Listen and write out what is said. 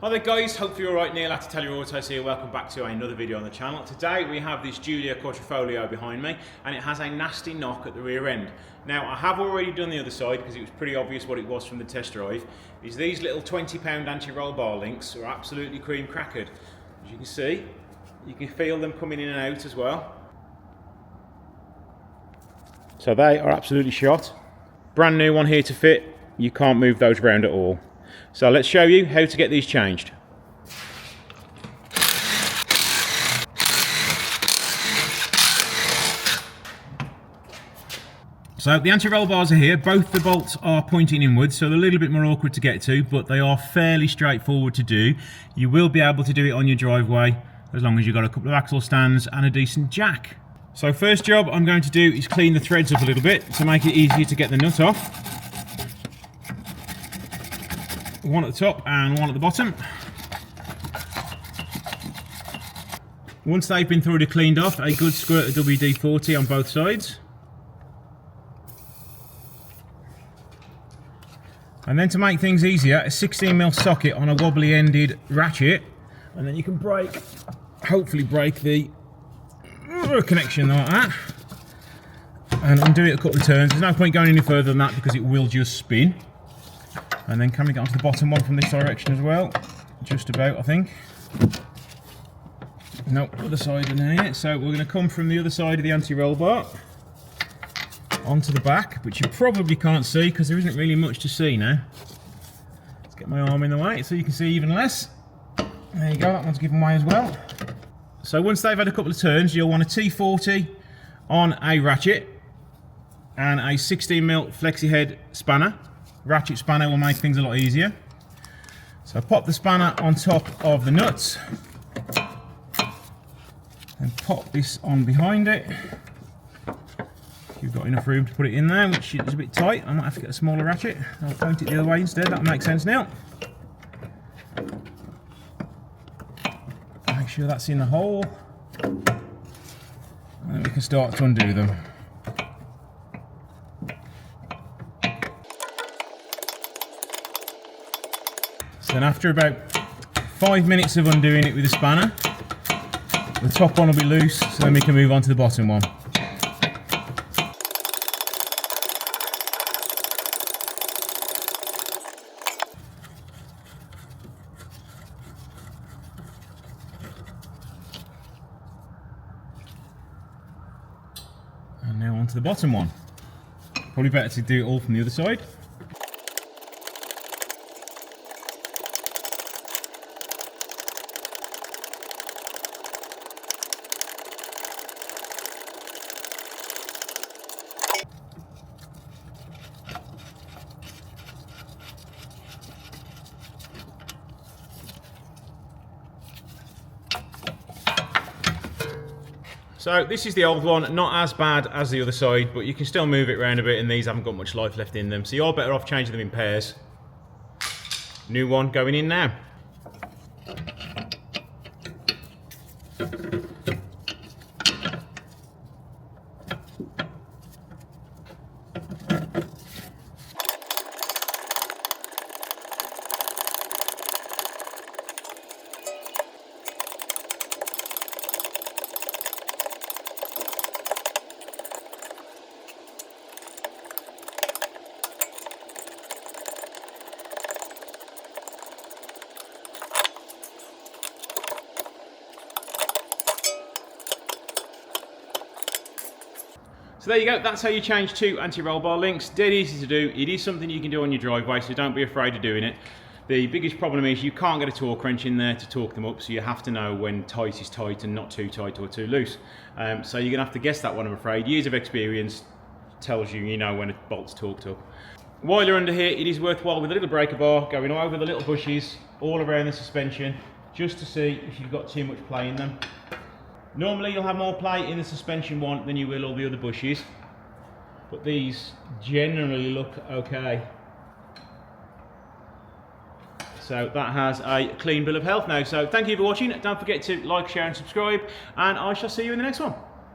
Hi there guys, hopefully you're alright. Neil at Tell Autos here. Welcome back to another video on the channel. Today we have this Giulia Quadrifoglio behind me and it has a nasty knock at the rear end. Now I have already done the other side because it was pretty obvious what it was from the test drive. Is these little £20 anti-roll bar links are absolutely cream crackered. As you can see, you can feel them coming in and out as well. So they are absolutely shot. Brand new one here to fit. You can't move those around at all. So let's show you how to get these changed. So the anti-roll bars are here. Both the bolts are pointing inwards, so they're a little bit more awkward to get to, but they are fairly straightforward to do. You will be able to do it on your driveway as long as you've got a couple of axle stands and a decent jack. So first job I'm going to do is clean the threads up a little bit to make it easier to get the nut off. One at the top and one at the bottom. Once they've been thoroughly cleaned off, a good squirt of WD-40 on both sides. And then to make things easier, a 16mm socket on a wobbly ended ratchet, and then you can hopefully break the connection like that and undo it a couple of turns. There's no point going any further than that because it will just spin. And then can we get onto the bottom one from this direction as well? Just about, I think. Nope, other side in here. So we're going to come from the other side of the anti-roll bar onto the back, which you probably can't see because there isn't really much to see now. Let's get my arm in the way so you can see even less. There you go, that one's given way as well. So once they've had a couple of turns, you'll want a T40 on a ratchet and a 16mm flexi head spanner. Ratchet spanner will make things a lot easier. So pop the spanner on top of the nuts and pop this on behind it. You've got enough room to put it in there, which is a bit tight. I might have to get a smaller ratchet. I'll point it the other way instead, that'll make sense now. Make sure that's in the hole. And then we can start to undo them. So then after about 5 minutes of undoing it with the spanner, the top one will be loose, so then we can move on to the bottom one. And now on to the bottom one. Probably better to do it all from the other side. So this is the old one, not as bad as the other side, but you can still move it around a bit and these haven't got much life left in them. So you're better off changing them in pairs. New one going in now. So there you go, that's how you change two anti-roll bar links. Dead easy to do. It is something you can do on your driveway, so don't be afraid of doing it. The biggest problem is you can't get a torque wrench in there to torque them up, so you have to know when tight is tight and not too tight or too loose. So you're gonna have to guess that one, I'm afraid. Years of experience tells you, you know when a bolt's torqued up. While you're under here, it is worthwhile with a little breaker bar going over the little bushes all around the suspension, just to see if you've got too much play in them. Normally you'll have more play in the suspension one than you will all the other bushes, but these generally look okay. So that has a clean bill of health now. So thank you for watching. Don't forget to like, share and subscribe, and I shall see you in the next one.